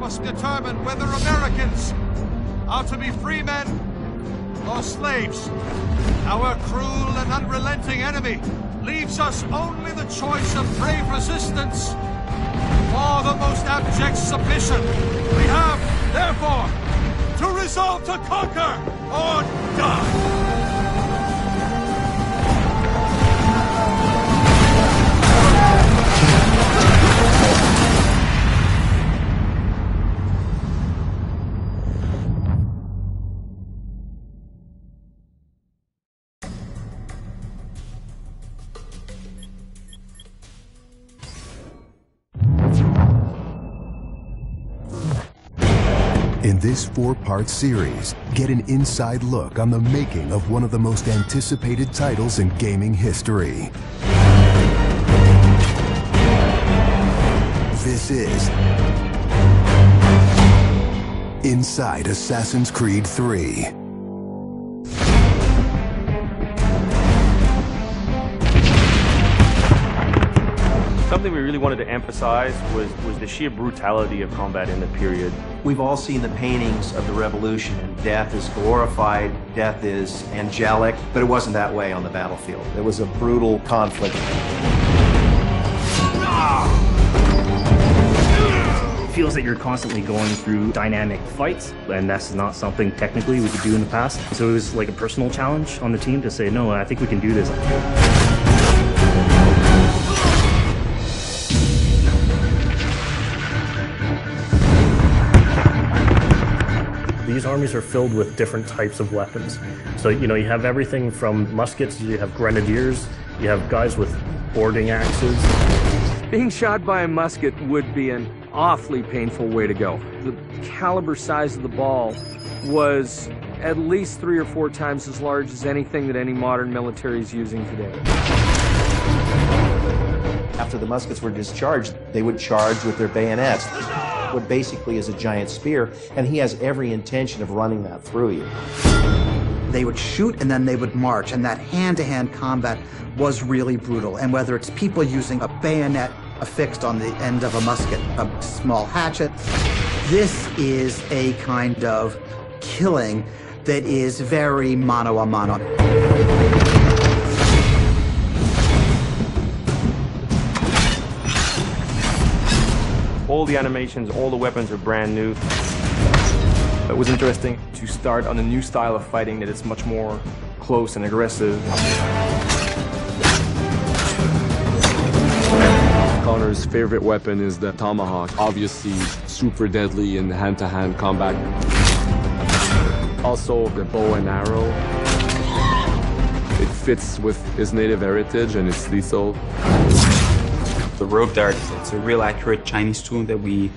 must determine whether Americans are to be free men or slaves. Our cruel and unrelenting enemy leaves us only the choice of brave resistance or the most abject submission. We have, therefore, to resolve to conquer or die. In this 4-part series, get an inside look on the making of one of the most anticipated titles in gaming history. This is Inside Assassin's Creed 3. Something we really wanted to emphasize was the sheer brutality of combat in the period. We've all seen the paintings of the revolution, and death is glorified, death is angelic, but it wasn't that way on the battlefield. It was a brutal conflict. It feels that you're constantly going through dynamic fights, and that's not something technically we could do in the past. So it was like a personal challenge on the team to say, no, I think we can do this. These armies are filled with different types of weapons. So, you know, you have everything from muskets, you have grenadiers, you have guys with boarding axes. Being shot by a musket would be an awfully painful way to go. The caliber size of the ball was at least 3 or 4 times as large as anything that any modern military is using today. After the muskets were discharged, they would charge with their bayonets. What basically is a giant spear, and he has every intention of running that through you. They would shoot and then they would march, and that hand-to-hand combat was really brutal. And whether it's people using a bayonet affixed on the end of a musket, a small hatchet, this is a kind of killing that is very mano a mano. All the animations, all the weapons are brand new. It was interesting to start on a new style of fighting that is much more close and aggressive. Connor's favorite weapon is the tomahawk, obviously super deadly in hand-to-hand combat. Also the bow and arrow. It fits with his native heritage and it's lethal. The rope dart, it's a real accurate Chinese tool that we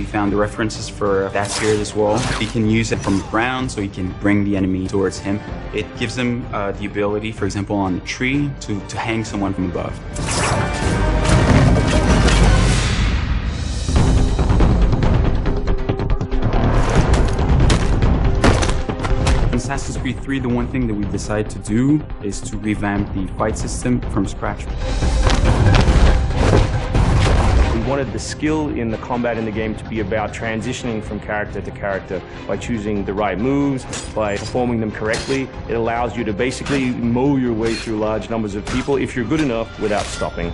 found the references for that period as well. He can use it from the ground, so he can bring the enemy towards him. It gives him the ability, for example, on a tree, to hang someone from above. In Assassin's Creed 3, the one thing that we decided to do is to revamp the fight system from scratch. We wanted the skill in the combat in the game to be about transitioning from character to character by choosing the right moves, by performing them correctly. It allows you to basically mow your way through large numbers of people if you're good enough without stopping.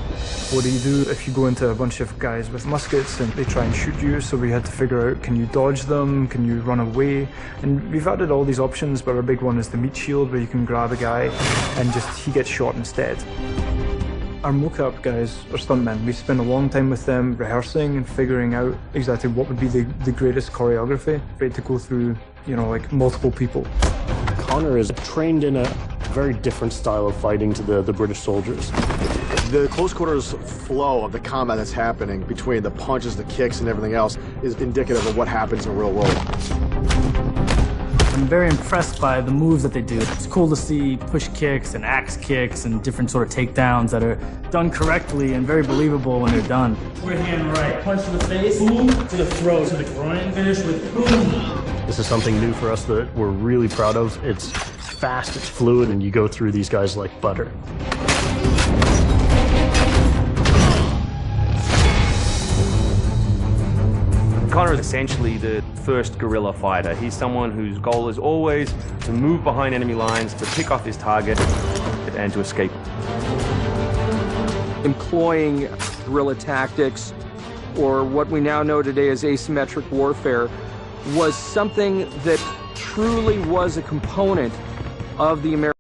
What do you do if you go into a bunch of guys with muskets and they try and shoot you? So we had to figure out, can you dodge them? Can you run away? And we've added all these options, but our big one is the meat shield, where you can grab a guy and just he gets shot instead. Our mocap guys are stuntmen. We spend a long time with them rehearsing and figuring out exactly what would be the greatest choreography. Ready to go through, you know, like multiple people. Connor is trained in a very different style of fighting to the British soldiers. The close quarters flow of the combat that's happening between the punches, the kicks, and everything else is indicative of what happens in the real world. I'm very impressed by the moves that they do. It's cool to see push kicks and axe kicks and different sort of takedowns that are done correctly and very believable when they're done. We're hand right, punch to the face, boom, to the throat, to the groin, finish with boom. This is something new for us that we're really proud of. It's fast, it's fluid, and you go through these guys like butter. Connor is essentially the first guerrilla fighter. He's someone whose goal is always to move behind enemy lines, to pick off his target, and to escape. Employing guerrilla tactics, or what we now know today as asymmetric warfare, was something that truly was a component of the American.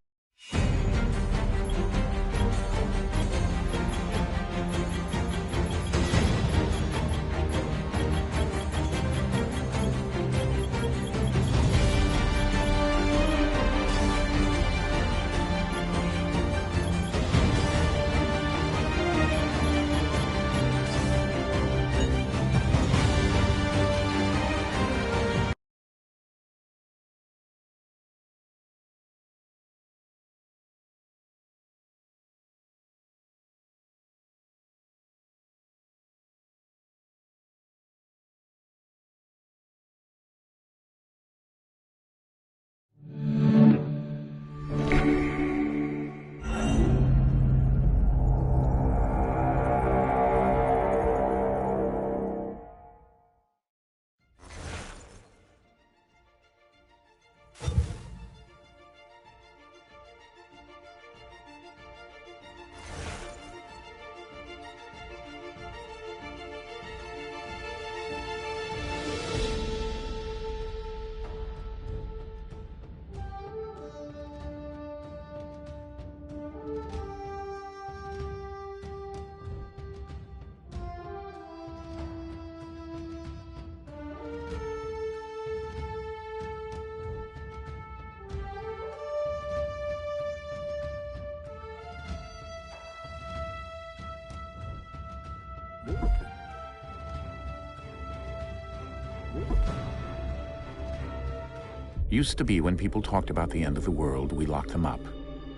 Used to be when people talked about the end of the world, we locked them up,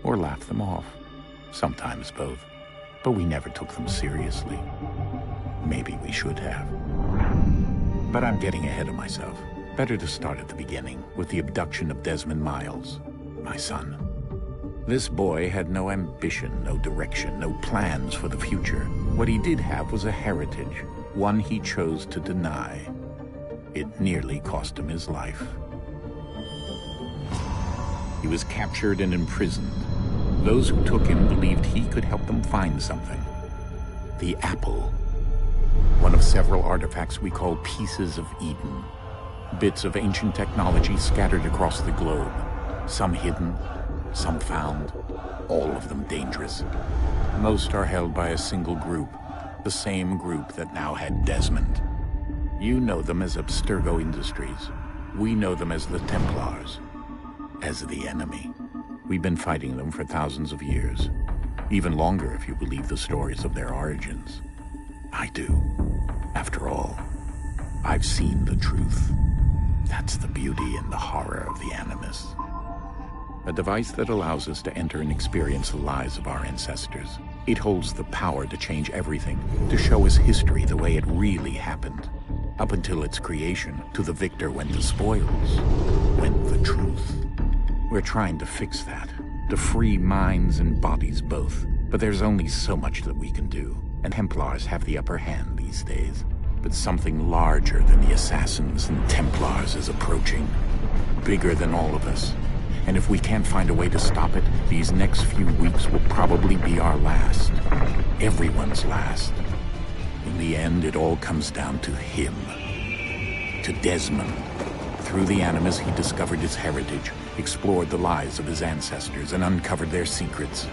or laughed them off. Sometimes both. But we never took them seriously. Maybe we should have. But I'm getting ahead of myself. Better to start at the beginning, with the abduction of Desmond Miles, my son. This boy had no ambition, no direction, no plans for the future. What he did have was a heritage, one he chose to deny. It nearly cost him his life. He was captured and imprisoned. Those who took him believed he could help them find something. The apple. One of several artifacts we call pieces of Eden. Bits of ancient technology scattered across the globe. Some hidden, some found, all of them dangerous. Most are held by a single group, the same group that now had Desmond. You know them as Abstergo Industries. We know them as the Templars. As the enemy. We've been fighting them for thousands of years. Even longer if you believe the stories of their origins. I do. After all, I've seen the truth. That's the beauty and the horror of the Animus. A device that allows us to enter and experience the lives of our ancestors. It holds the power to change everything, to show us history the way it really happened. Up until its creation, to the victor went the spoils, went the truth. We're trying to fix that, to free minds and bodies both. But there's only so much that we can do, and Templars have the upper hand these days. But something larger than the Assassins and Templars is approaching. Bigger than all of us. And if we can't find a way to stop it, these next few weeks will probably be our last. Everyone's last. In the end, it all comes down to him. To Desmond. Through the Animus, he discovered his heritage, explored the lives of his ancestors, and uncovered their secrets.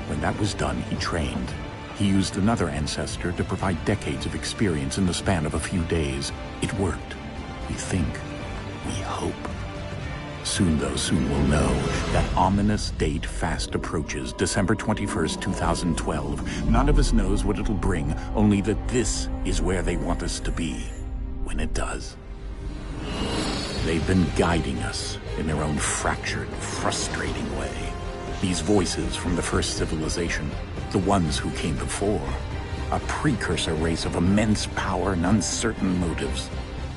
When that was done, he trained. He used another ancestor to provide decades of experience in the span of a few days. It worked. We think. We hope. Soon, though, soon we'll know. That ominous date fast approaches, December 21st, 2012. None of us knows what it'll bring, only that this is where they want us to be. When it does. They've been guiding us in their own fractured, frustrating way. These voices from the first civilization, the ones who came before, a precursor race of immense power and uncertain motives.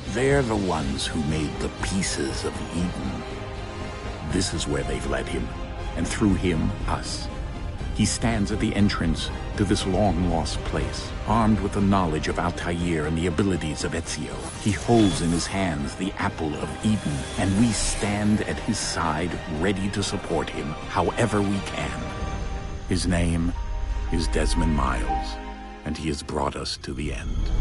They're the ones who made the pieces of Eden. This is where they've led him, and through him, us. He stands at the entrance to this long-lost place, armed with the knowledge of Altair and the abilities of Ezio. He holds in his hands the Apple of Eden, and we stand at his side, ready to support him however we can. His name is Desmond Miles, and he has brought us to the end.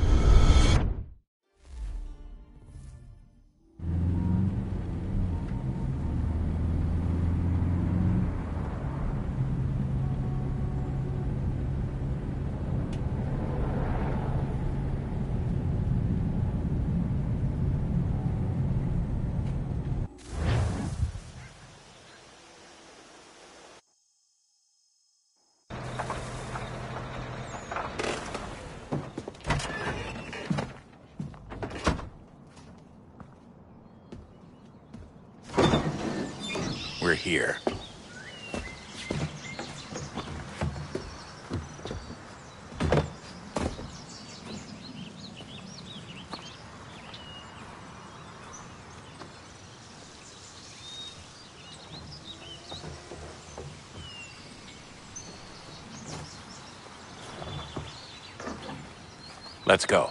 We're here. Let's go.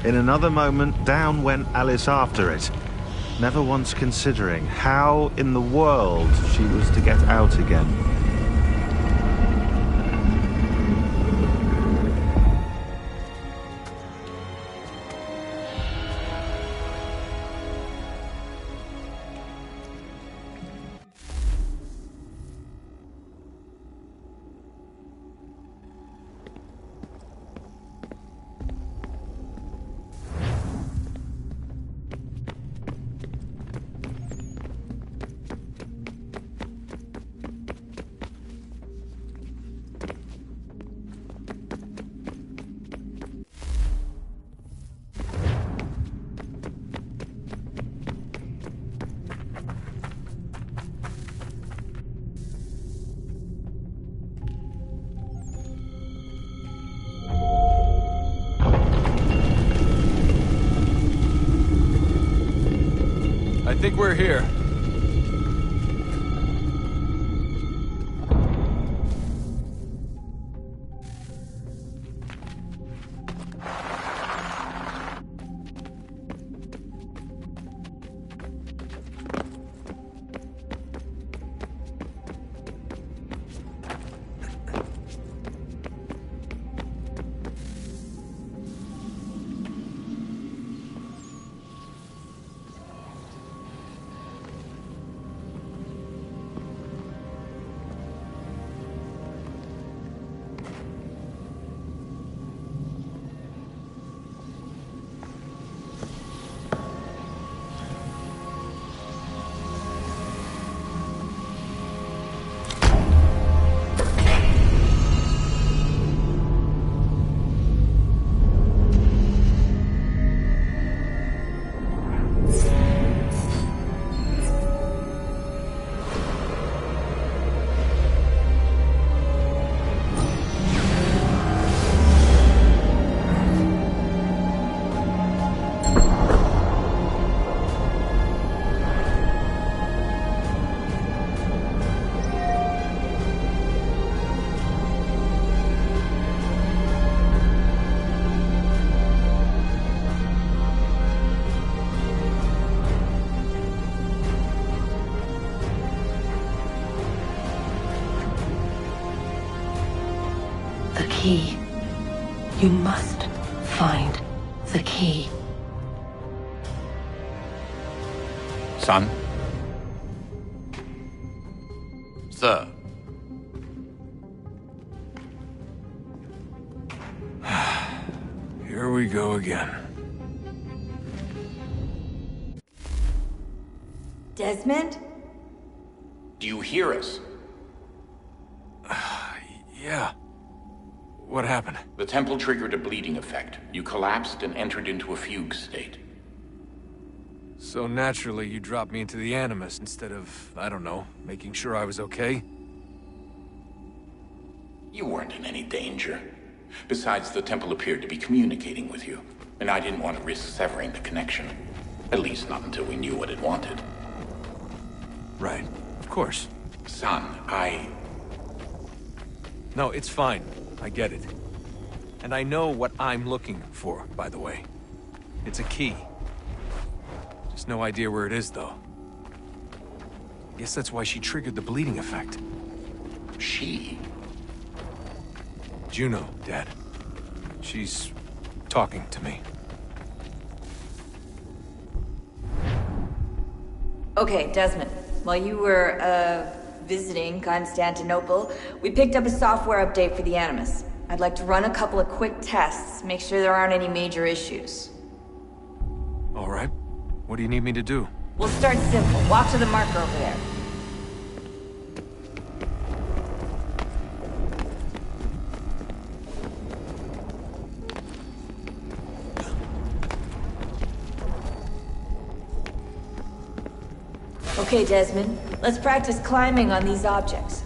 In another moment, down went Alice after it, never once considering how in the world she was to get out again. I think we're here. key. You must find the key. Son? Sir? Here we go again. Desmond? Do you hear us? Yeah. What happened? The temple triggered a bleeding effect. You collapsed and entered into a fugue state. So naturally, you dropped me into the Animus instead of, I don't know, making sure I was okay? You weren't in any danger. Besides, the temple appeared to be communicating with you, and I didn't want to risk severing the connection. At least not until we knew what it wanted. Right. Of course. Son, No, it's fine. I get it. And I know what I'm looking for, by the way. It's a key. Just no idea where it is, though. Guess that's why she triggered the bleeding effect. She? Juno, Dad. She's talking to me. Okay, Desmond. While you were, visiting Constantinople, we picked up a software update for the Animus. I'd like to run a couple of quick tests, make sure there aren't any major issues. All right. What do you need me to do? We'll start simple. Walk to the marker over there. Okay, Desmond. Let's practice climbing on these objects.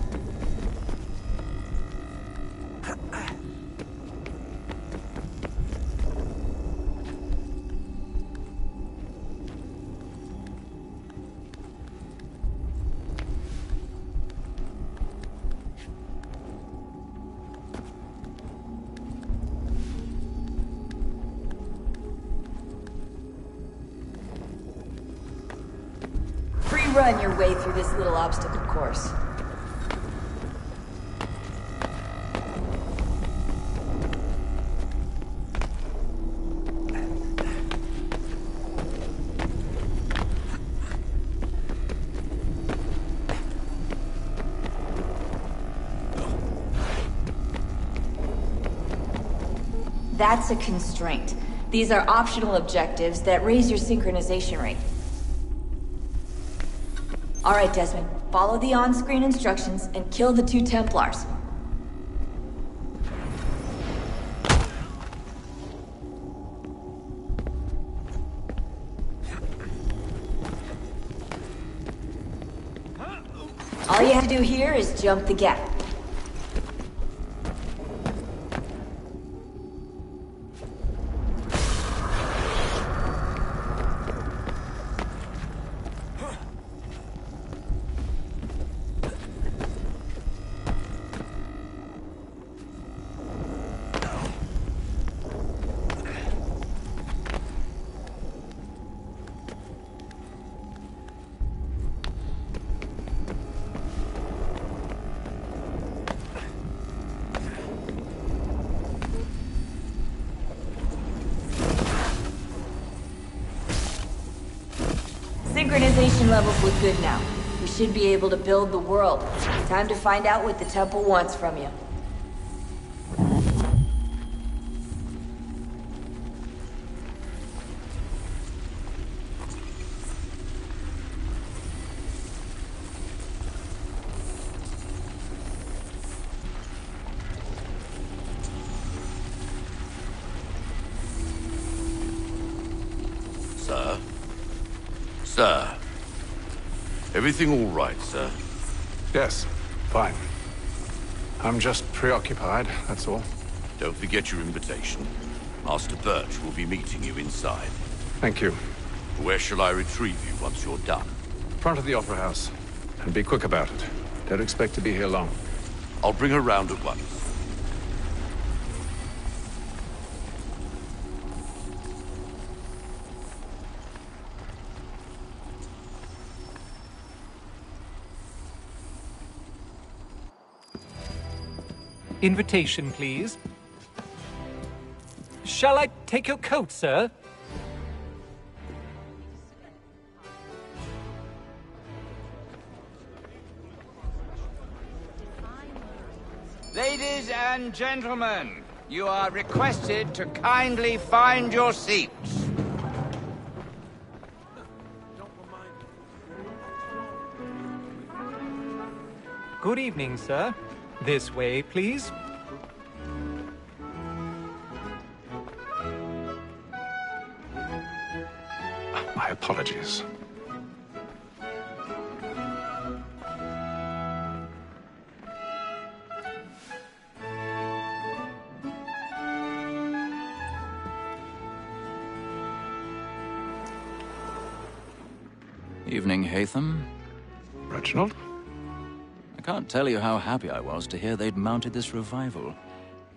Run your way through this little obstacle course. That's a constraint. These are optional objectives that raise your synchronization rate. All right, Desmond. Follow the on-screen instructions and kill the 2 Templars. All you have to do here is jump the gap. Synchronization levels look good now. We should be able to build the world. Time to find out what the temple wants from you. Sir? Sir? Everything all right, sir? Yes, fine. I'm just preoccupied, that's all. Don't forget your invitation. Master Birch will be meeting you inside. Thank you. Where shall I retrieve you once you're done? Front of the Opera House. And be quick about it. Don't expect to be here long. I'll bring her round at once. Invitation, please. Shall I take your coat, sir? Ladies and gentlemen, you are requested to kindly find your seats. Good evening, sir. This way, please. My apologies. Evening, Haytham. Reginald? I can't tell you how happy I was to hear they'd mounted this revival.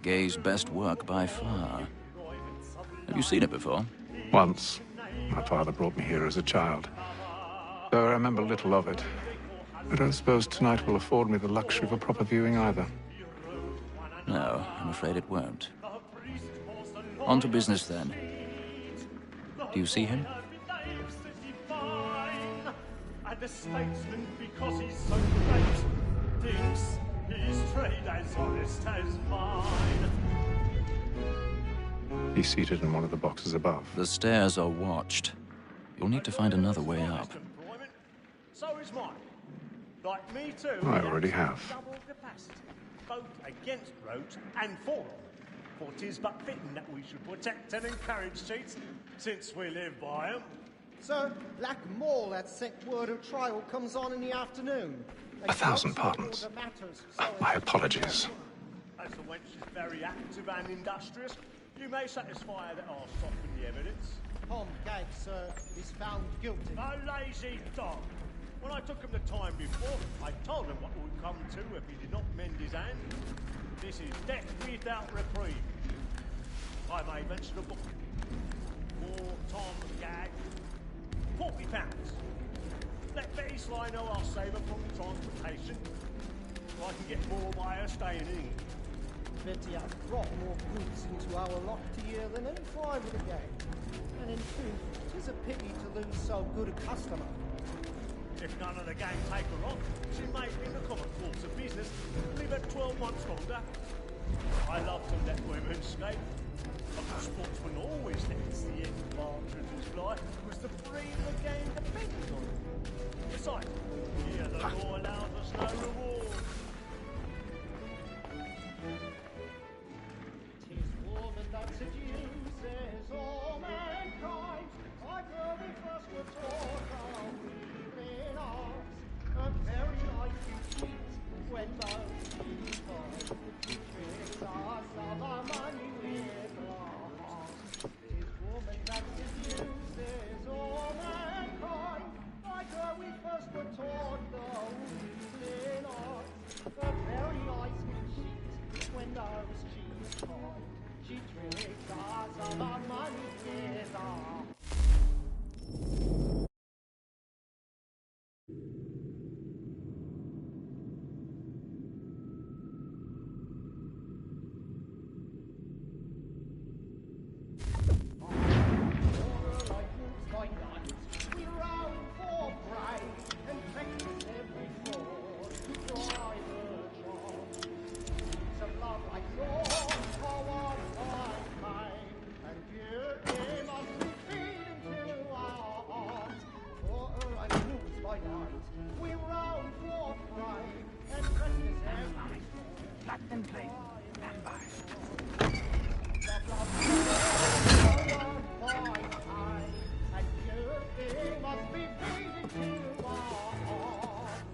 Gay's best work by far. Have you seen it before? Once. My father brought me here as a child. Though I remember little of it. I don't suppose tonight will afford me the luxury of a proper viewing either. No, I'm afraid it won't. On to business, then. Do you see him? And a statesman because he's so great thinks his trade as honest as mine. He's seated in one of the boxes above. The stairs are watched. You'll need to find another way up. So is mine. Like me too. I already have. Double capacity, both against roads and for them. For 'tis but fitting that we should protect and encourage cheats, since we live by 'em. Sir, Black Mall had sent word of trial comes on in the afternoon. 1,000 pardons. My apologies. As the wench is very active and industrious, you may satisfy her that I'll soften the evidence. Tom Gag, sir, is found guilty. A lazy dog. When I took him the time before, I told him what would come to if he did not mend his hand. This is death without reprieve. I may mention a book. For Tom Gag, £40. Let Betty Sly know I'll save her from transportation. So I can get more by her staying in. Betty has brought more goods into our lofty year than any five of the gang. And in truth, 'tis a pity to lose so good a customer. If none of the gang take her on, she may, in the common course of business, leave her 12 months longer. I love to let women skate. But the sportsman always thinks the end partridge's fly was the freedom the game depended on. Besides, here the law allows us no reward. Tis woman that seduces all mankind. Like her we first were taught our weaving arts. A very life you cheat when those you find. Tricks us of our money with our hearts. Tis woman that seduces all mankind. Like her we first were taught the weaving arts. A very life we cheat when those cheats find. She tricks us of our money with our hearts.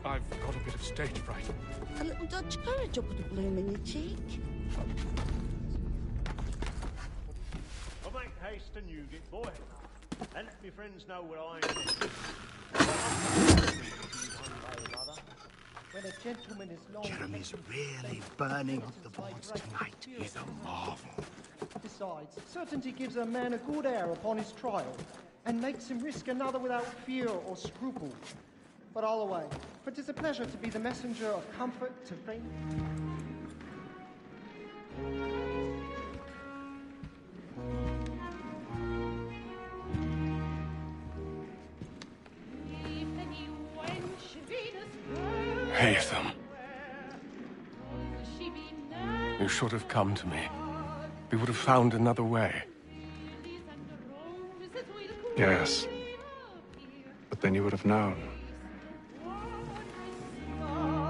I've got a bit of stage fright. A little Dutch courage will put a bloom in your cheek. I'll make haste and you get boy. And let me friends know where I am. When a gentleman is long... Jeremy's really burning up the boards tonight. He's a marvel. Besides, certainty gives a man a good air upon his trial, and makes him risk another without fear or scruple. But all away, for 'tis a pleasure to be the messenger of comfort to faith. Hatham. You should have come to me. We would have found another way. Yes. But then you would have known.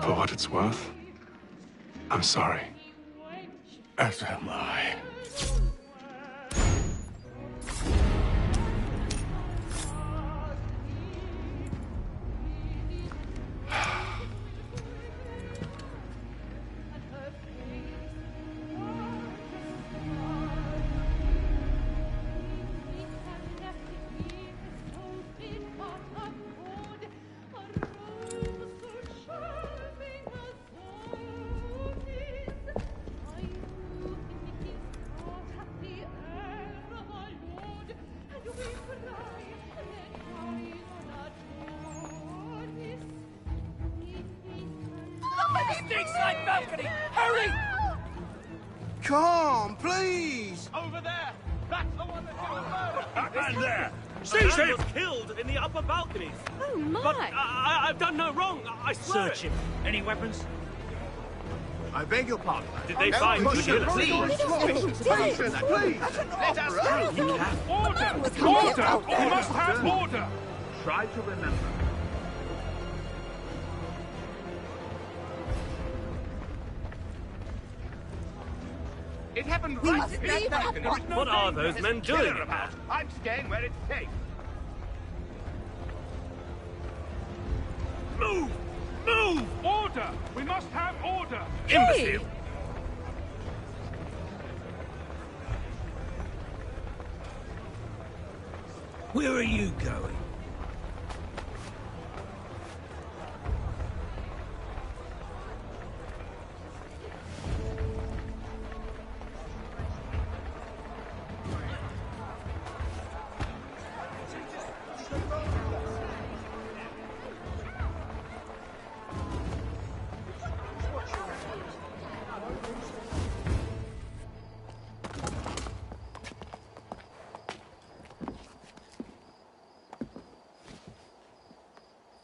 For what it's worth, I'm sorry. As am I. Side balcony! Hurry! Come, please! Over there! That's the one that you And there! Seize him! Was killed in the upper balconies. Oh, my! But I've done no wrong. I swear. Search him. Any weapons? I beg your pardon. Did they find good Please! Please! Let us through! Order! Order! We must have order! Try to remember. It happened right in that balcony. What are those men doing? I'm staying where it's safe. Move! Move! Order! We must have order! Hey! Imbecile! Where are you going?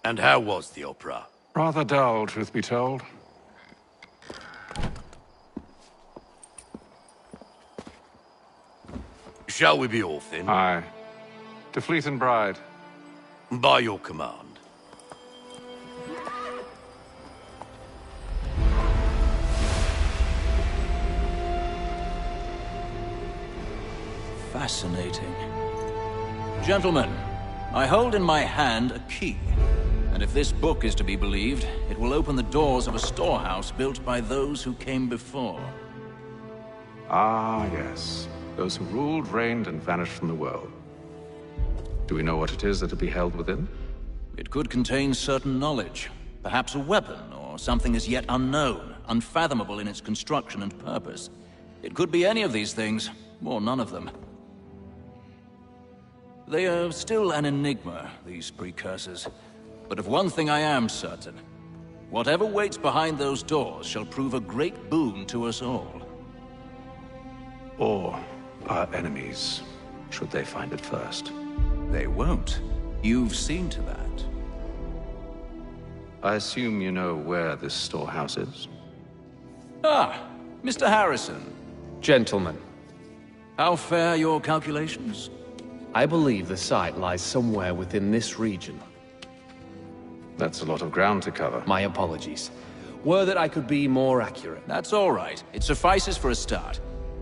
And how was the opera? Rather dull, truth be told. Shall we be off then? Aye. To Fleet and Bride. By your command. Fascinating. Gentlemen, I hold in my hand a key. And if this book is to be believed, it will open the doors of a storehouse built by those who came before. Ah, yes. Those who ruled, reigned, and vanished from the world. Do we know what it is that will be held within? It could contain certain knowledge. Perhaps a weapon, or something as yet unknown, unfathomable in its construction and purpose. It could be any of these things, or none of them. They are still an enigma, these precursors. But of one thing I am certain. Whatever waits behind those doors shall prove a great boon to us all. Or our enemies, should they find it first. They won't. You've seen to that. I assume you know where this storehouse is? Ah, Mr. Harrison. Gentlemen. How fare your calculations? I believe the site lies somewhere within this region. That's a lot of ground to cover. My apologies. Were that I could be more accurate. That's all right. It suffices for a start.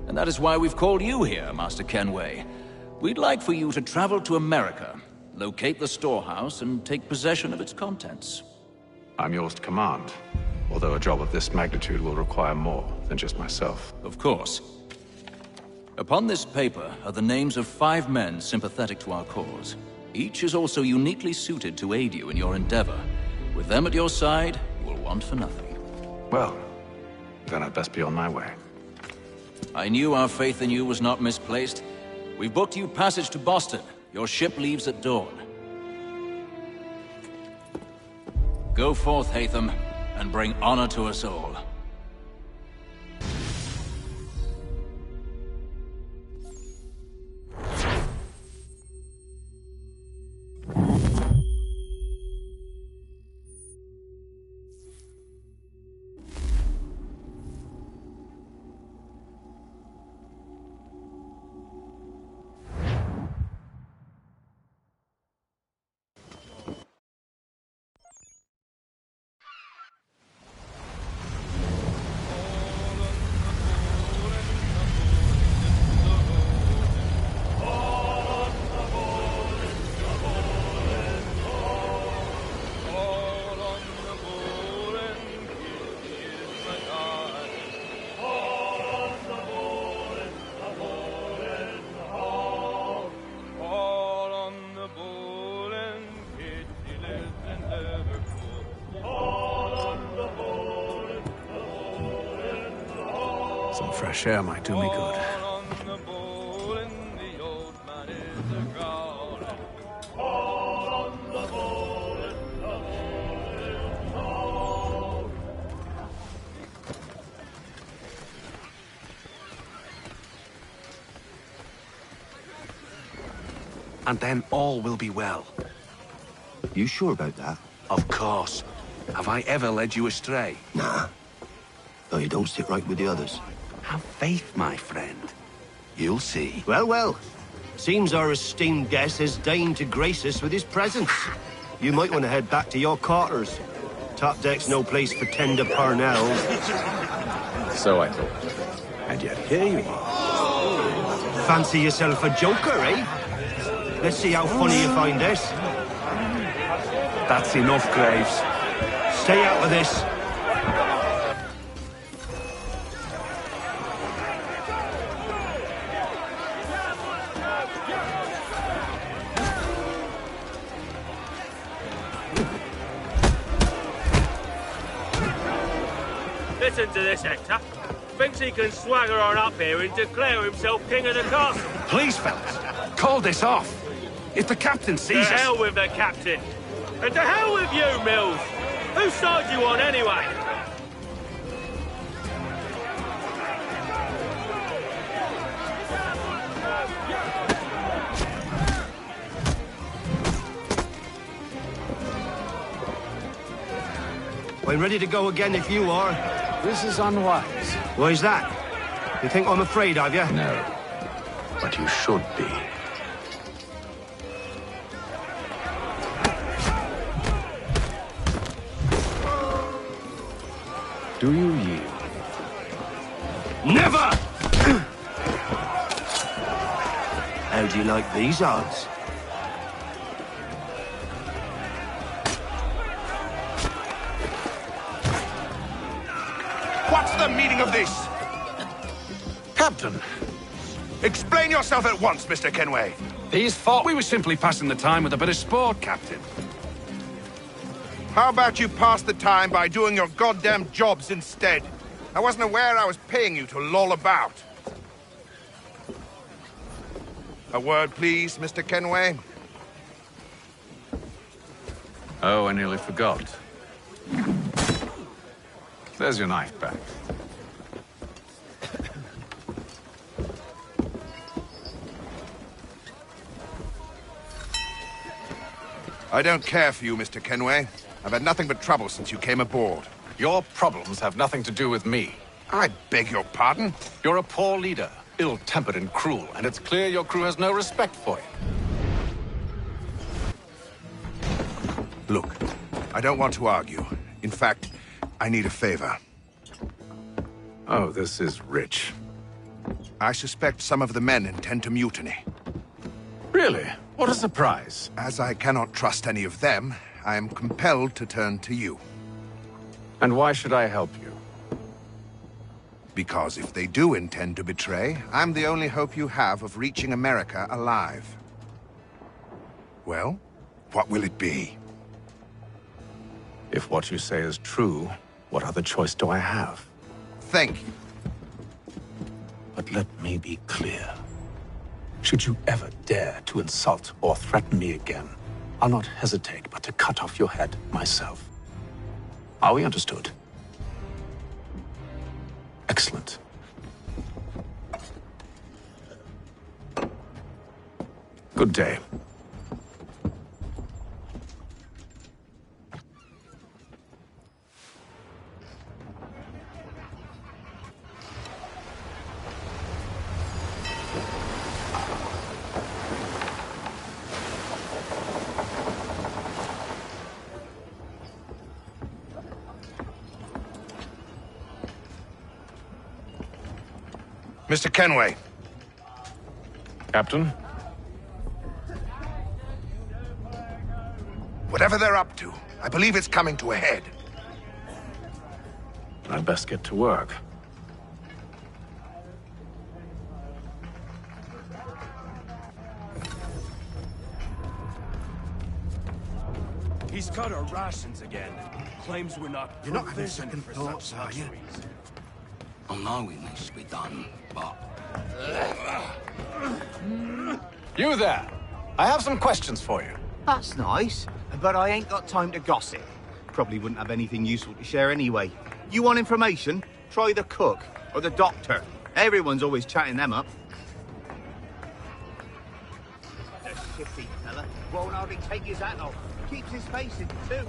And that is why we've called you here, Master Kenway. We'd like for you to travel to America, locate the storehouse, and take possession of its contents. I'm yours to command, although a job of this magnitude will require more than just myself. Of course. Upon this paper are the names of 5 men sympathetic to our cause. Each is also uniquely suited to aid you in your endeavor. With them at your side, you will want for nothing. Well, then I'd best be on my way. I knew our faith in you was not misplaced. We've booked you passage to Boston. Your ship leaves at dawn. Go forth, Hatham, and bring honor to us all. Some fresh air might do me good. And then all will be well. You sure about that? Of course. Have I ever led you astray? Nah. Though you don't sit right with the others. Have faith, my friend. You'll see. Well, well. Seems our esteemed guest has deigned to grace us with his presence. You might want to head back to your quarters. Top deck's no place for tender parnells. So I thought. And yet here you are. Fancy yourself a joker, eh? Let's see how funny you find this. That's enough, Graves. Stay out of this. Listen to this, Hector. Thinks he can swagger on up here and declare himself king of the castle. Please, fellas, call this off. If the captain sees us... To hell with the captain. And to hell with you, Mills. Whose side you on, anyway? I'm ready to go again if you are. This is unwise. Why's that? You think I'm afraid of you? No. But you should be. Do you yield? Never! How do you like these odds? What's the meaning of this? Captain, explain yourself at once, Mr. Kenway. These thought we were simply passing the time with a bit of sport, Captain. How about you pass the time by doing your goddamn jobs instead? I wasn't aware I was paying you to loll about. A word, please, Mr. Kenway. Oh, I nearly forgot. There's your knife back. I don't care for you, Mr. Kenway. I've had nothing but trouble since you came aboard. Your problems have nothing to do with me. I beg your pardon? You're a poor leader, ill-tempered and cruel, and it's clear your crew has no respect for you. Look, I don't want to argue. In fact, I need a favor. Oh, this is rich. I suspect some of the men intend to mutiny. Really? What a surprise. As I cannot trust any of them, I am compelled to turn to you. And why should I help you? Because if they do intend to betray, I'm the only hope you have of reaching America alive. Well, what will it be? If what you say is true, what other choice do I have? Thank you. But let me be clear. Should you ever dare to insult or threaten me again, I'll not hesitate but to cut off your head myself. Are we understood? Excellent. Good day. Mr. Kenway. Captain? Whatever they're up to, I believe it's coming to a head. I'd best get to work. He's cut our rations again. Claims we're not You're not having provisioned second for thoughts, such are you? luxuries. I know it needs to be done, but... You there! I have some questions for you. That's nice, but I ain't got time to gossip. Probably wouldn't have anything useful to share anyway. You want information? Try the cook or the doctor. Everyone's always chatting them up. The shifty fella won't hardly take his hat off. Keeps his face in too.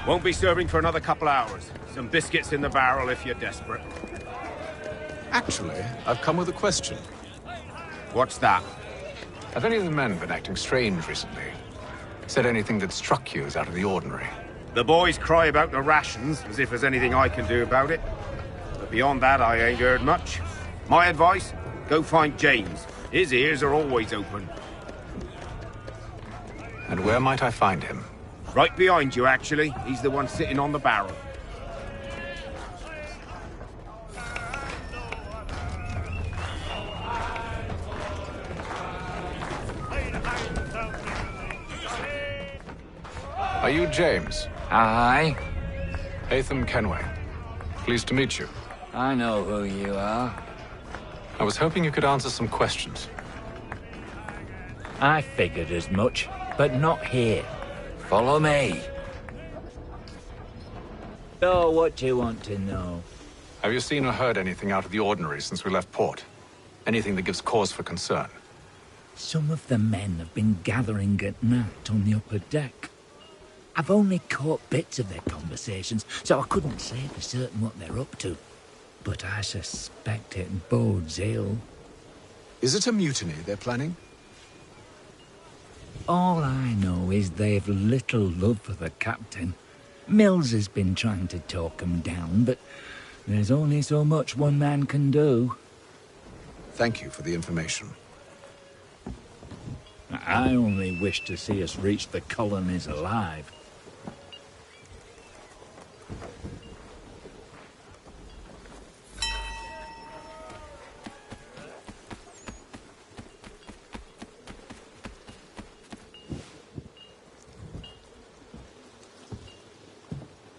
Won't be serving for another couple hours. Some biscuits in the barrel if you're desperate. Actually, I've come with a question. What's that? Have any of the men been acting strange recently? Said anything that struck you as out of the ordinary? The boys cry about the rations, as if there's anything I can do about it. But beyond that, I ain't heard much. My advice? Go find James. His ears are always open. And where might I find him? Right behind you, actually. He's the one sitting on the barrel. Are you James? Aye. Hatham Kenway. Pleased to meet you. I know who you are. I was hoping you could answer some questions. I figured as much, but not here. Follow me. So, what do you want to know? Have you seen or heard anything out of the ordinary since we left port? Anything that gives cause for concern? Some of the men have been gathering at night on the upper deck. I've only caught bits of their conversations, so I couldn't say for certain what they're up to. But I suspect it bodes ill. Is it a mutiny they're planning? All I know is they've little love for the captain. Mills has been trying to talk him down, but there's only so much one man can do. Thank you for the information. I only wish to see us reach the colonies alive.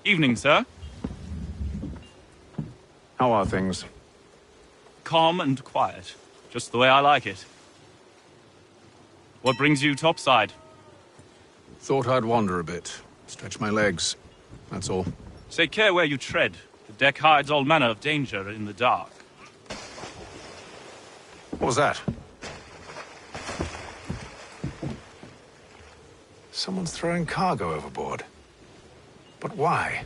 Evening, sir. How are things? Calm and quiet. Just the way I like it. What brings you topside? Thought I'd wander a bit. Stretch my legs. That's all. Take care where you tread. The deck hides all manner of danger in the dark. What was that? Someone's throwing cargo overboard. But why?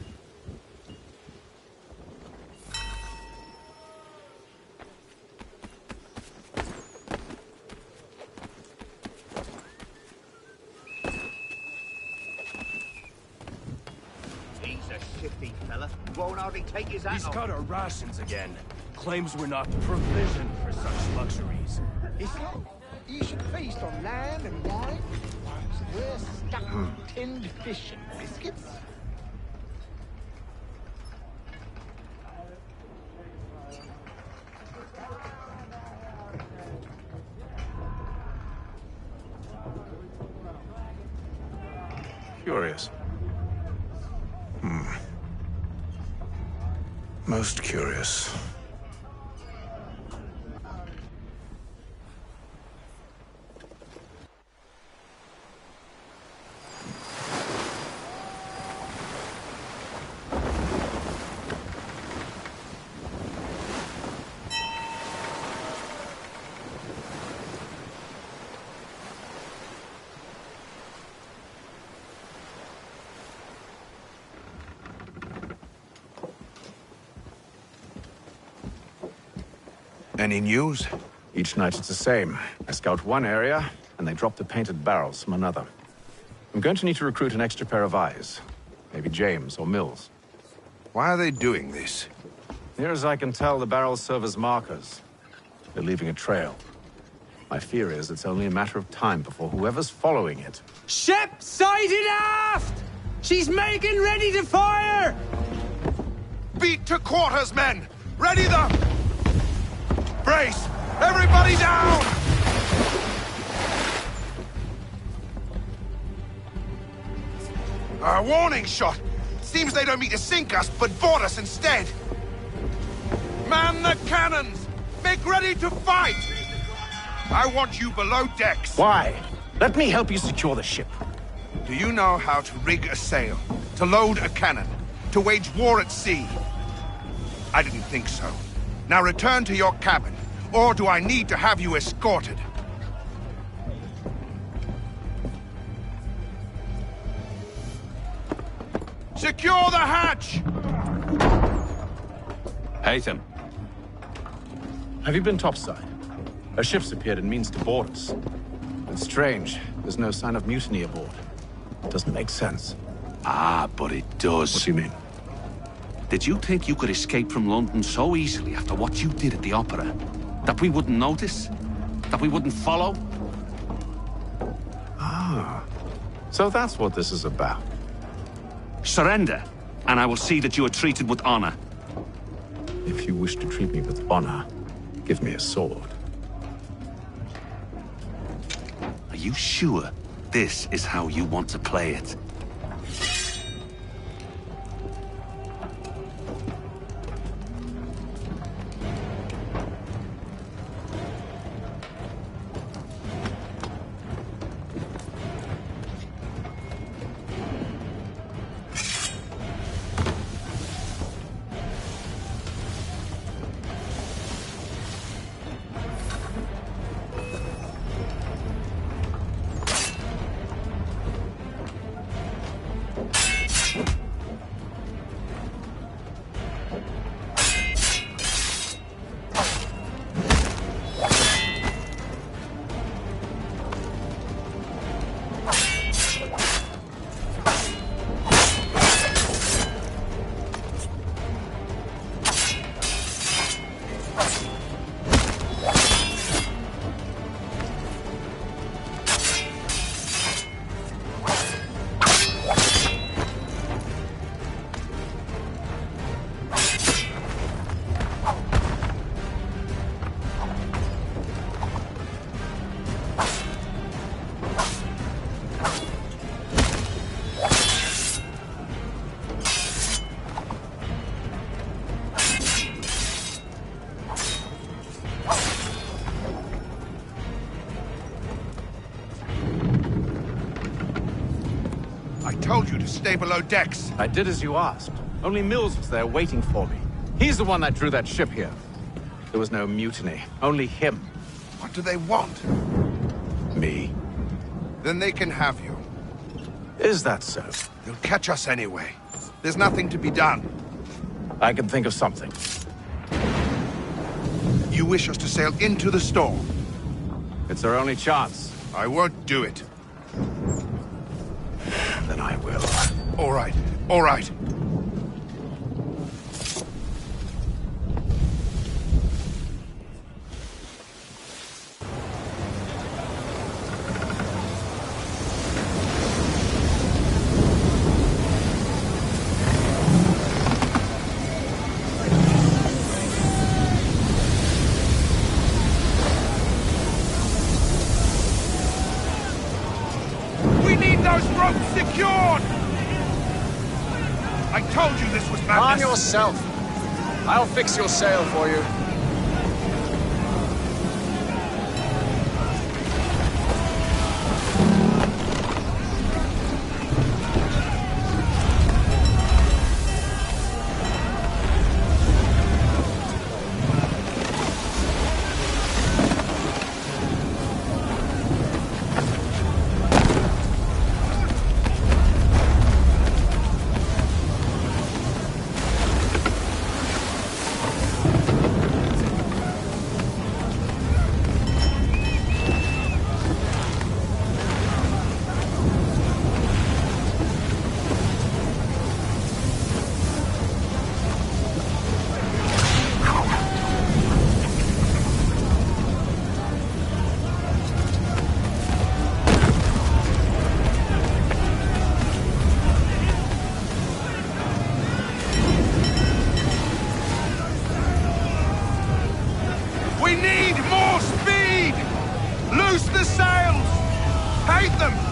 He's a shifty fella. Won't hardly take his hat He's off. cut our rations again. Claims we're not provisioned for such luxuries. You should feast on lamb and wine. We're stuck with tinned fish and biscuits. Curious. Most curious. Any news? Each night it's the same. I scout one area, and they drop the painted barrels from another. I'm going to need to recruit an extra pair of eyes. Maybe James or Mills. Why are they doing this? Near as I can tell, the barrels serve as markers. They're leaving a trail. My fear is it's only a matter of time before whoever's following it... Ship sighted aft! She's making ready to fire! Beat to quarters, men! Ready the... Brace! Everybody down! A warning shot! Seems they don't mean to sink us, but board us instead! Man the cannons! Make ready to fight! I want you below decks! Why? Let me help you secure the ship. Do you know how to rig a sail? To load a cannon? To wage war at sea? I didn't think so. Now return to your cabin, or do I need to have you escorted? Secure the hatch! Haytham. Have you been topside? A ship's appeared and means to board us. It's strange. There's no sign of mutiny aboard. It doesn't make sense. Ah, but it does. What do you mean? Did you think you could escape from London so easily after what you did at the opera? That we wouldn't notice? That we wouldn't follow? Ah. So that's what this is about. Surrender, and I will see that you are treated with honor. If you wish to treat me with honor, give me a sword. Are you sure this is how you want to play it? Stay below decks. I did as you asked. Only Mills was there waiting for me. He's the one that drew that ship here. There was no mutiny. Only him. What do they want? Me. Then they can have you. Is that so? They'll catch us anyway. There's nothing to be done. I can think of something. You wish us to sail into the storm? It's our only chance. I won't do it. Then I will. All right. All right. Calm yourself. I'll fix your sail for you.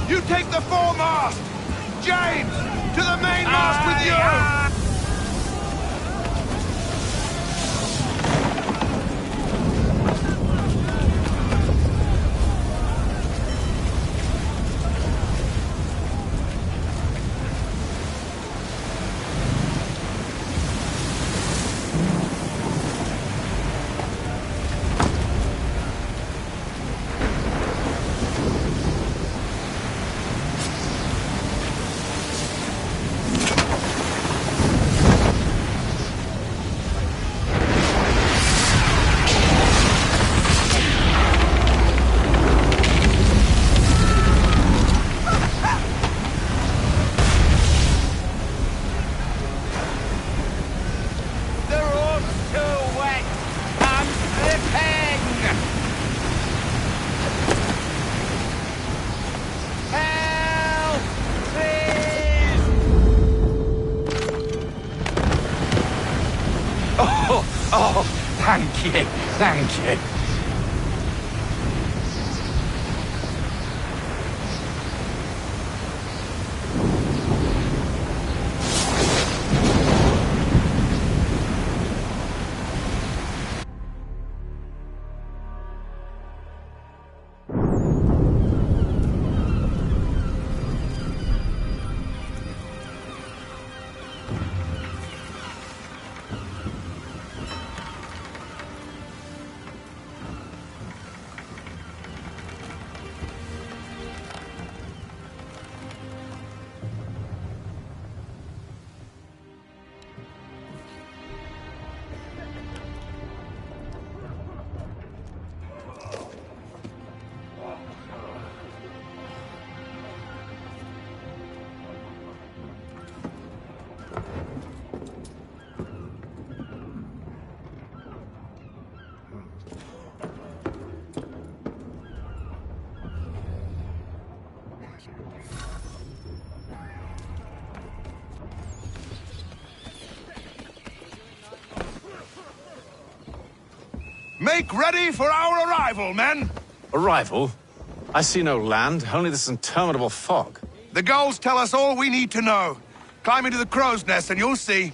You take the foremast! James! To the mainmast with you! Oh, thank you, thank you. Make ready for our arrival, men! Arrival? I see no land, only this interminable fog. The gulls tell us all we need to know. Climb into the crow's nest and you'll see.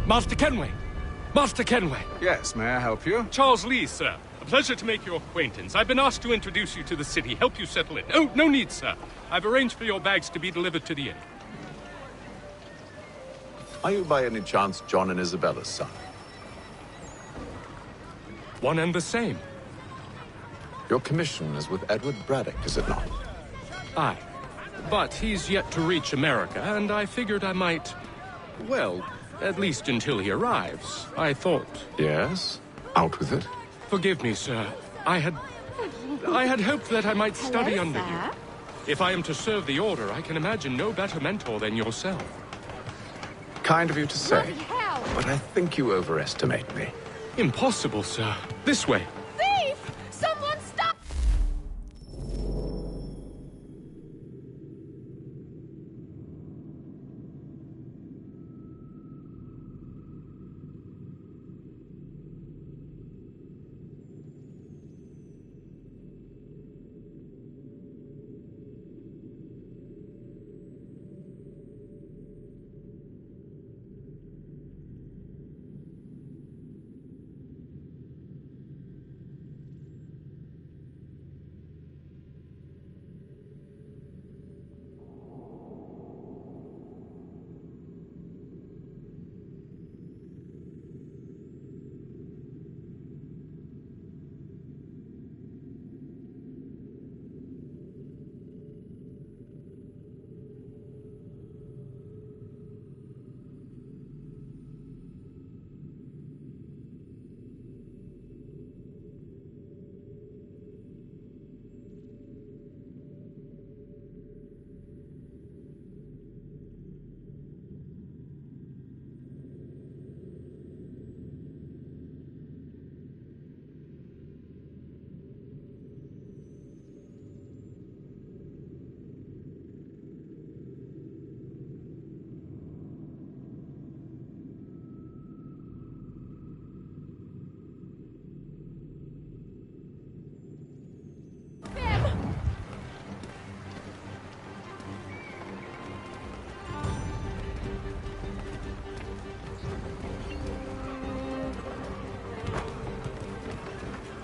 Master Kenway! Master Kenway! Yes, may I help you? Charles Lee, sir. A pleasure to make your acquaintance. I've been asked to introduce you to the city, help you settle in. Oh, no need, sir. I've arranged for your bags to be delivered to the inn. Are you by any chance John and Isabella's son? One and the same. Your commission is with Edward Braddock, is it not? Aye. But he's yet to reach America, and I figured I might... well, at least until he arrives, I thought. Yes? Out with it. Forgive me, sir. I had hoped that I might study under you. If I am to serve the Order, I can imagine no better mentor than yourself. Kind of you to say, Bloody hell! but I think you overestimate me. Impossible, sir. This way. Thief! Someone stop!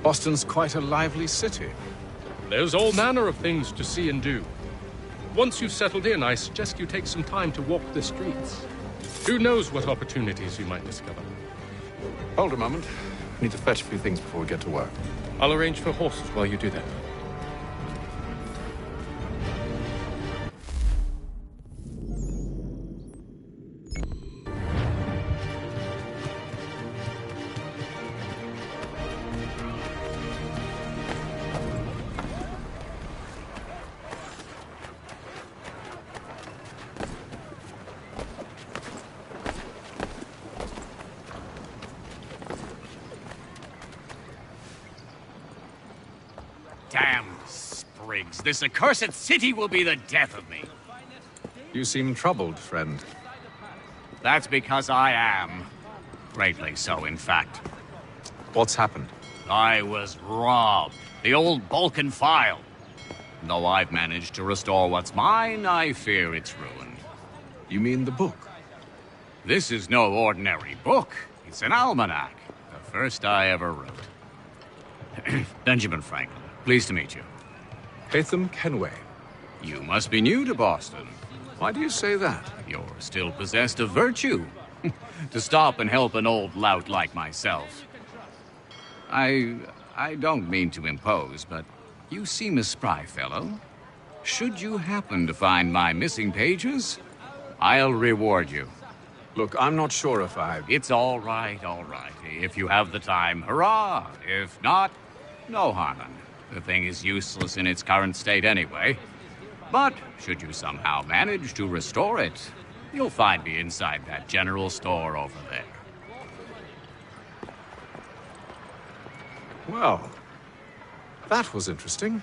Boston's quite a lively city. There's all manner of things to see and do. Once you've settled in, I suggest you take some time to walk the streets. Who knows what opportunities you might discover. Hold a moment. I need to fetch a few things before we get to work. I'll arrange for horses while you do that. Damn sprigs. This accursed city will be the death of me. You seem troubled, friend. That's because I am. Greatly so, in fact. What's happened? I was robbed. The old Balkan file. Though I've managed to restore what's mine, I fear it's ruined. You mean the book? This is no ordinary book. It's an almanac. The first I ever wrote. Benjamin Franklin. Pleased to meet you. Hatham Kenway. You must be new to Boston. Why do you say that? You're still possessed of virtue. To stop and help an old lout like myself. I don't mean to impose, but you seem a spry fellow. Should you happen to find my missing pages, I'll reward you. Look, I'm not sure if I... It's all right, all right. If you have the time, hurrah. If not, no harm. The thing is useless in its current state anyway. But should you somehow manage to restore it, you'll find me inside that general store over there. Well, that was interesting.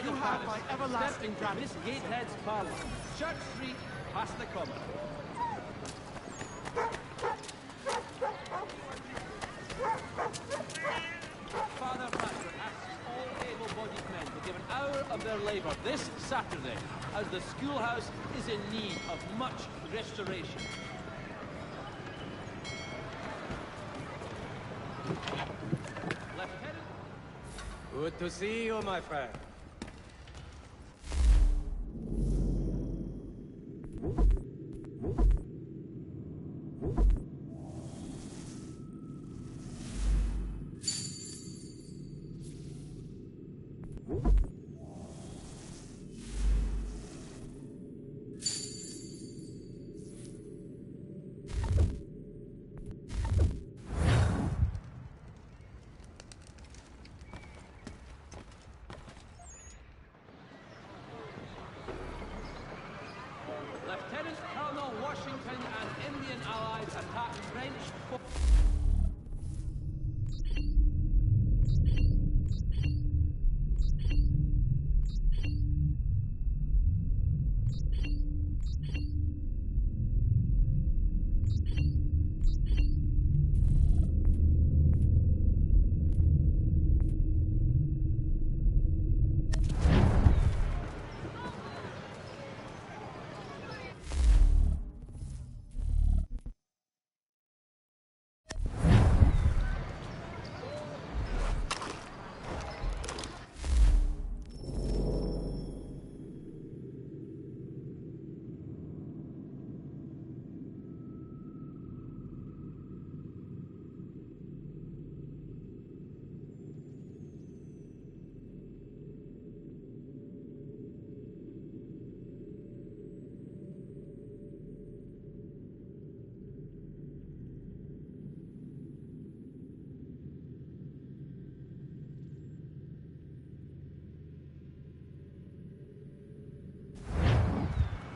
inside the palace. Step into Miss Gatehead's parlour. Church Street, past the common. Father Patrick asks all able-bodied men to give an hour of their labour this Saturday, as the schoolhouse is in need of much restoration. Lieutenant... Good to see you, my friend. Lieutenant Colonel Washington and Indian allies attack French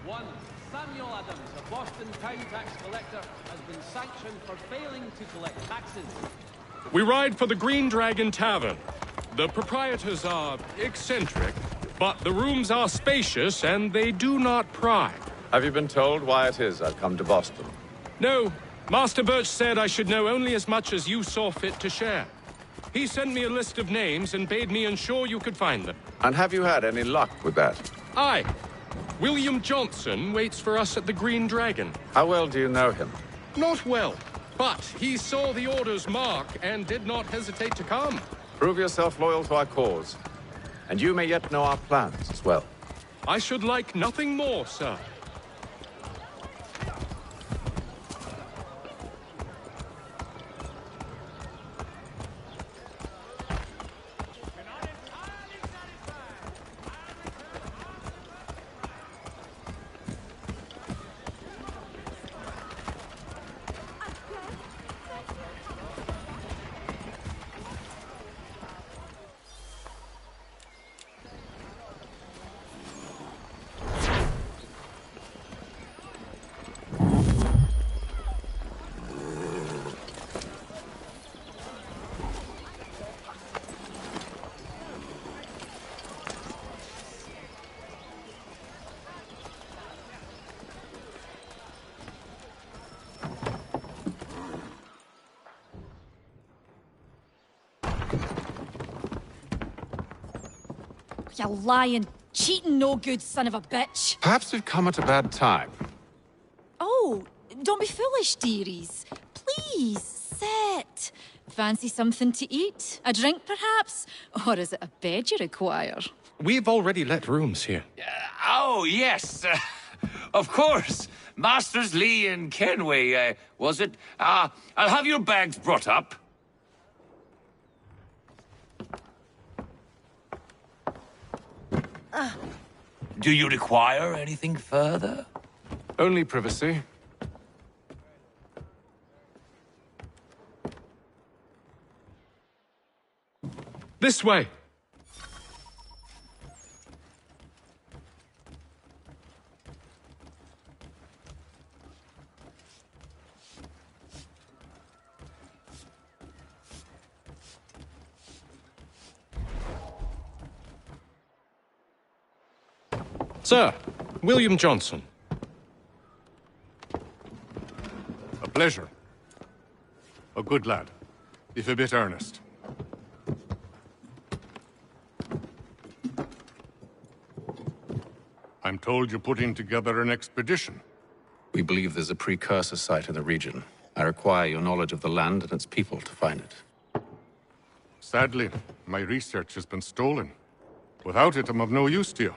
One, Samuel Adams, a Boston town tax collector, has been sanctioned for failing to collect taxes. We ride for the Green Dragon Tavern. The proprietors are eccentric, but the rooms are spacious and they do not pry. Have you been told why it is I've come to Boston? No. Master Birch said I should know only as much as you saw fit to share. He sent me a list of names and bade me ensure you could find them. And have you had any luck with that? Aye. William Johnson waits for us at the Green Dragon. How well do you know him? Not well, but he saw the order's mark and did not hesitate to come. Prove yourself loyal to our cause, and you may yet know our plans as well. I should like nothing more, sir. You lying, cheating, no good son of a bitch. Perhaps we've come at a bad time. Oh, don't be foolish, dearies. Please, sit. Fancy something to eat? A drink, perhaps? Or is it a bed you require? We've already let rooms here. Oh, yes. Of course. Masters Lee and Kenway, was it? I'll have your bags brought up. Do you require anything further? Only privacy. This way. Sir, William Johnson. A pleasure. A good lad, if a bit earnest. I'm told you're putting together an expedition. We believe there's a precursor site in the region. I require your knowledge of the land and its people to find it. Sadly, my research has been stolen. Without it, I'm of no use to you.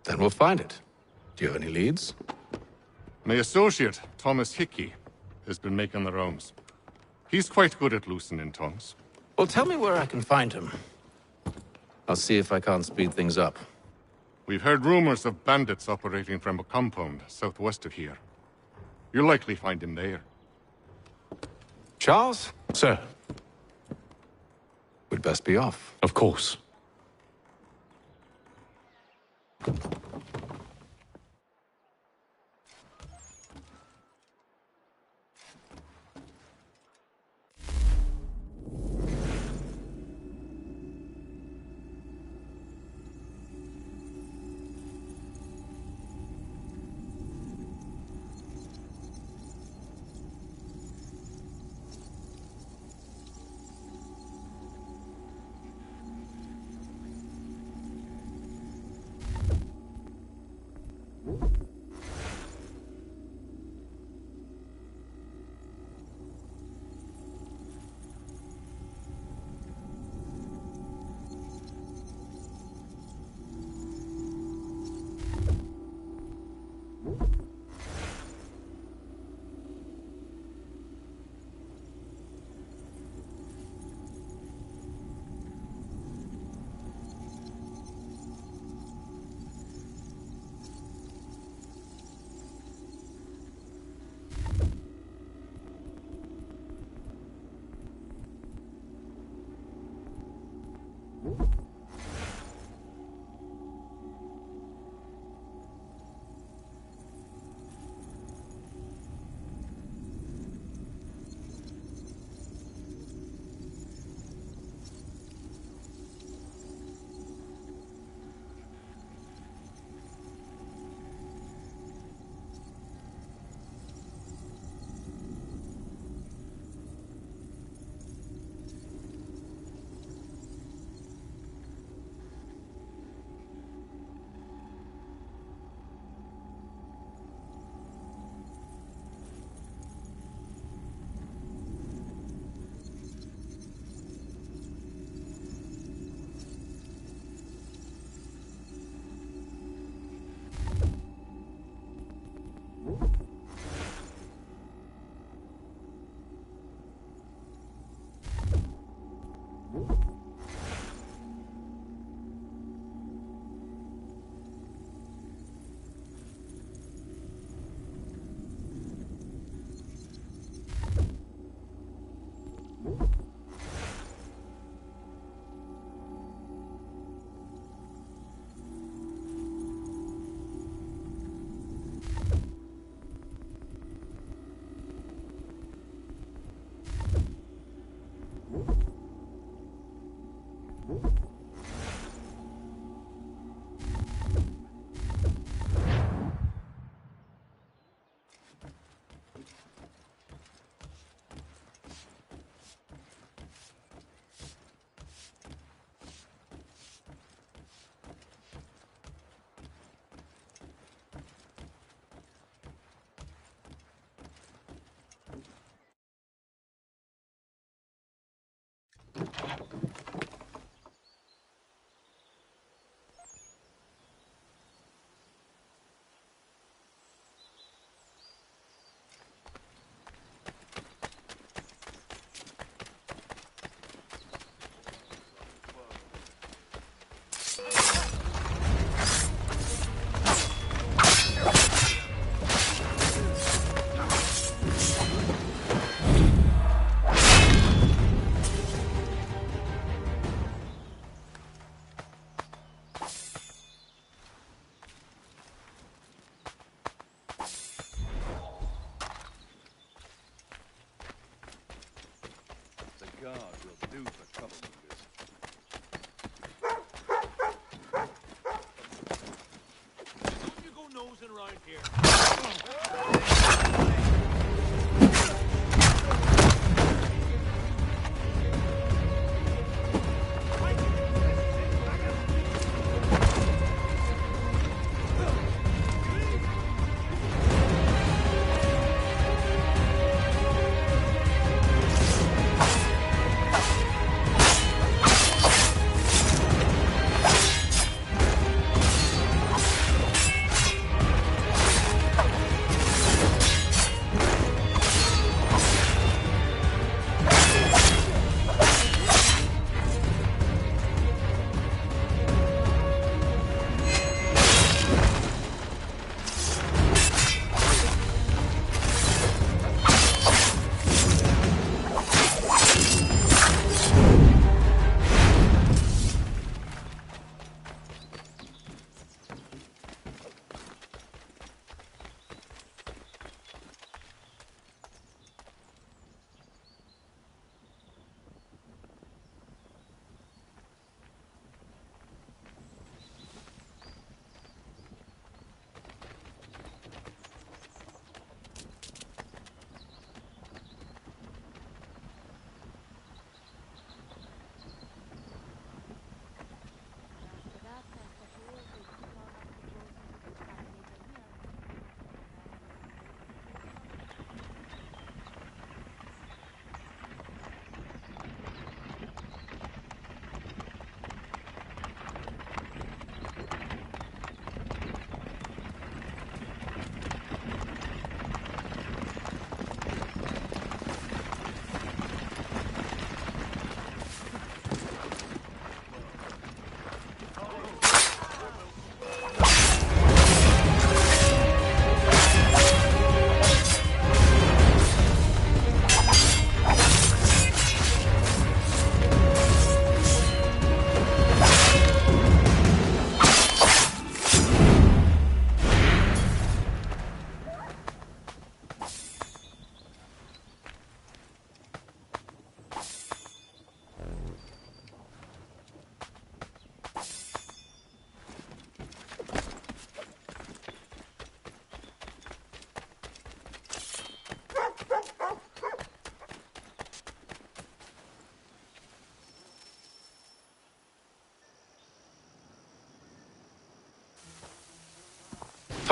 Then we'll find it. Do you have any leads? My associate, Thomas Hickey, has been making the rounds. He's quite good at loosening tongues. Well, tell me where I can find him. I'll see if I can't speed things up. We've heard rumors of bandits operating from a compound southwest of here. You'll likely find him there. Charles? Sir. We'd best be off. Of course.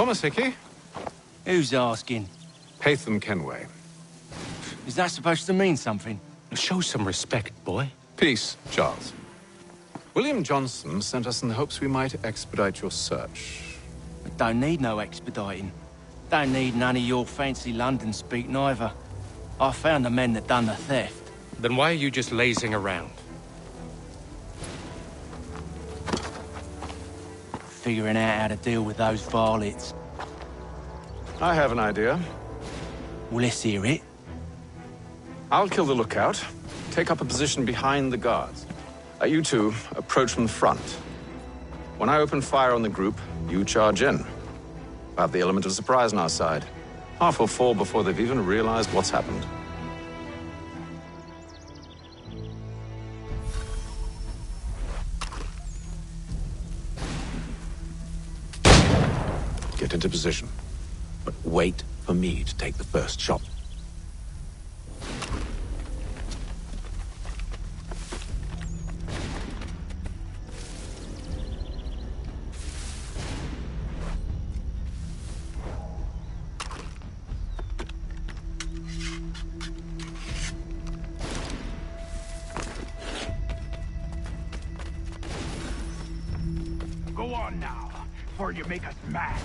Thomas Hickey? Who's asking? Patham Kenway. Is that supposed to mean something? Show some respect, boy. Peace, Charles. William Johnson sent us in the hopes we might expedite your search. I don't need no expediting. Don't need none of your fancy London speak neither. I found the men that done the theft. Then why are you just lazing around? Figuring out how to deal with those varlets. I have an idea. Well, let's hear it. I'll kill the lookout. Take up a position behind the guards. You two approach from the front. When I open fire on the group, you charge in. We'll have the element of surprise on our side. Half will fall before they've even realized what's happened. Get into position. But wait for me to take the first shot. Go on now, before you make us mad.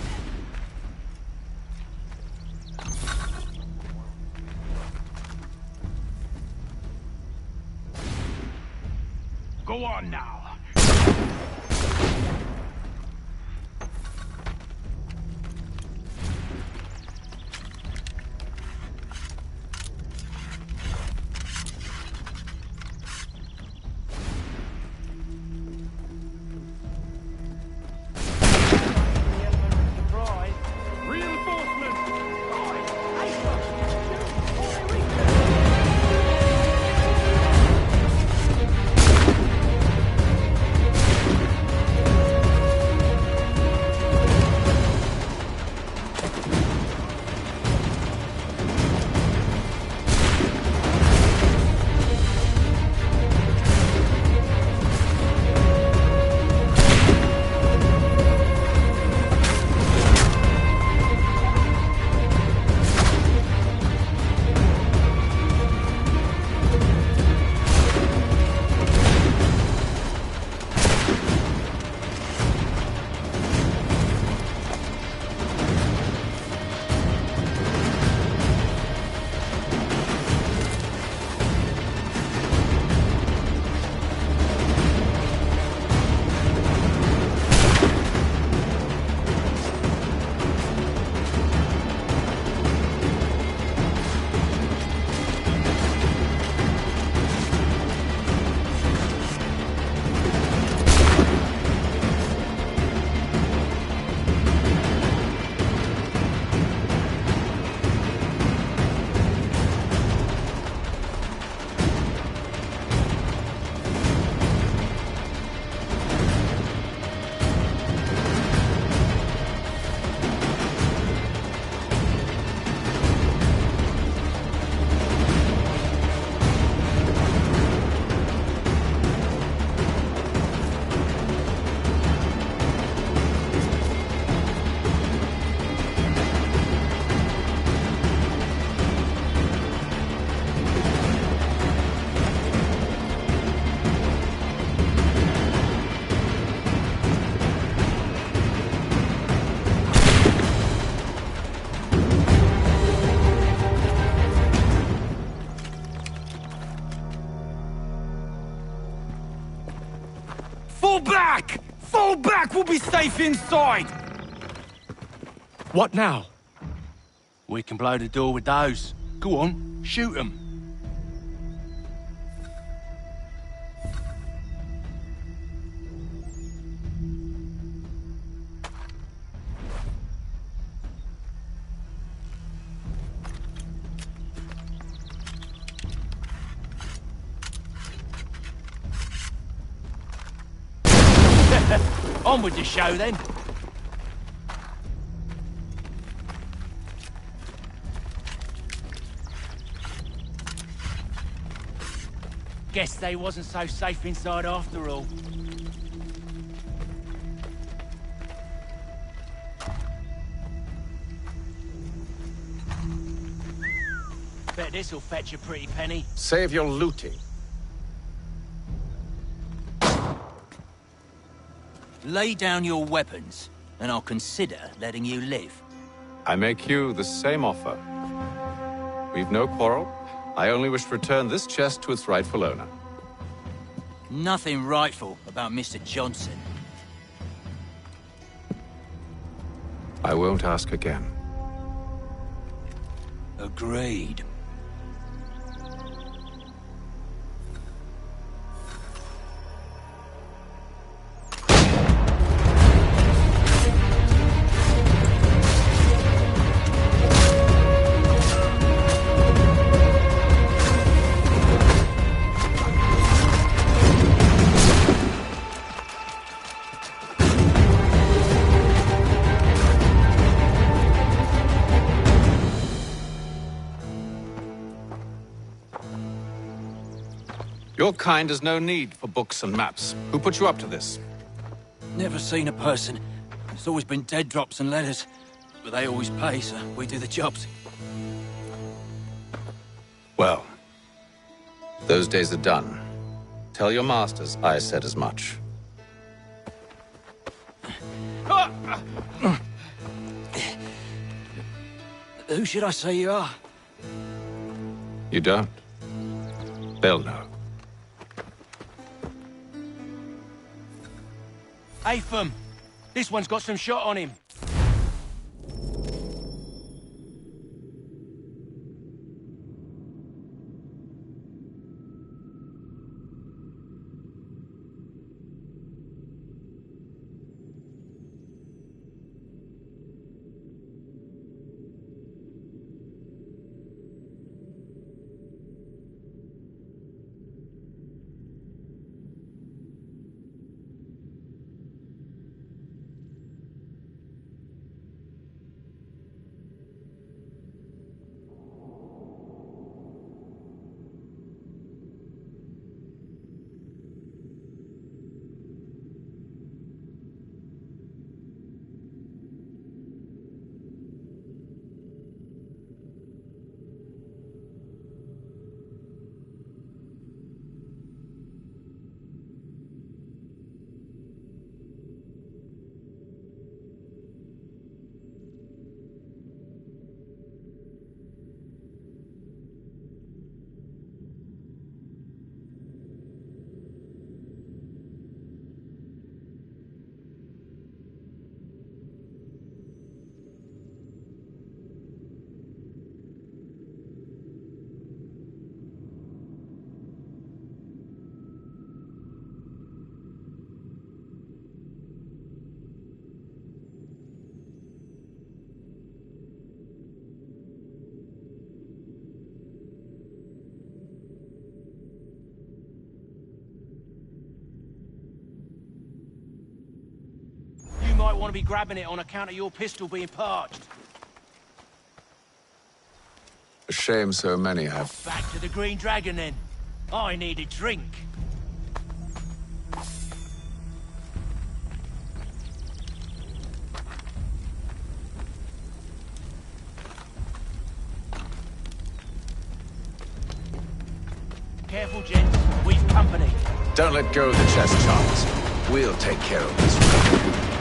Go on now. Fall back! Fall back! We'll be safe inside! What now? We can blow the door with those. Go on, shoot them. On with the show, then. Guess they wasn't so safe inside after all. This'll fetch a pretty penny. Save your looting. Lay down your weapons, and I'll consider letting you live. I make you the same offer. We've no quarrel. I only wish to return this chest to its rightful owner. Nothing rightful about Mr. Johnson. I won't ask again. Agreed. Your kind has no need for books and maps. Who put you up to this? Never seen a person. It's always been dead drops and letters. But they always pay, so we do the jobs. Well, those days are done. Tell your masters I said as much. Who should I say you are? You don't? They'll know. Apham! This one's got some shot on him. Might want to be grabbing it on account of your pistol being parched. A shame so many have. Back to the Green Dragon, then. I need a drink. Careful, gents. We've company. Don't let go of the chest, Charles. We'll take care of this.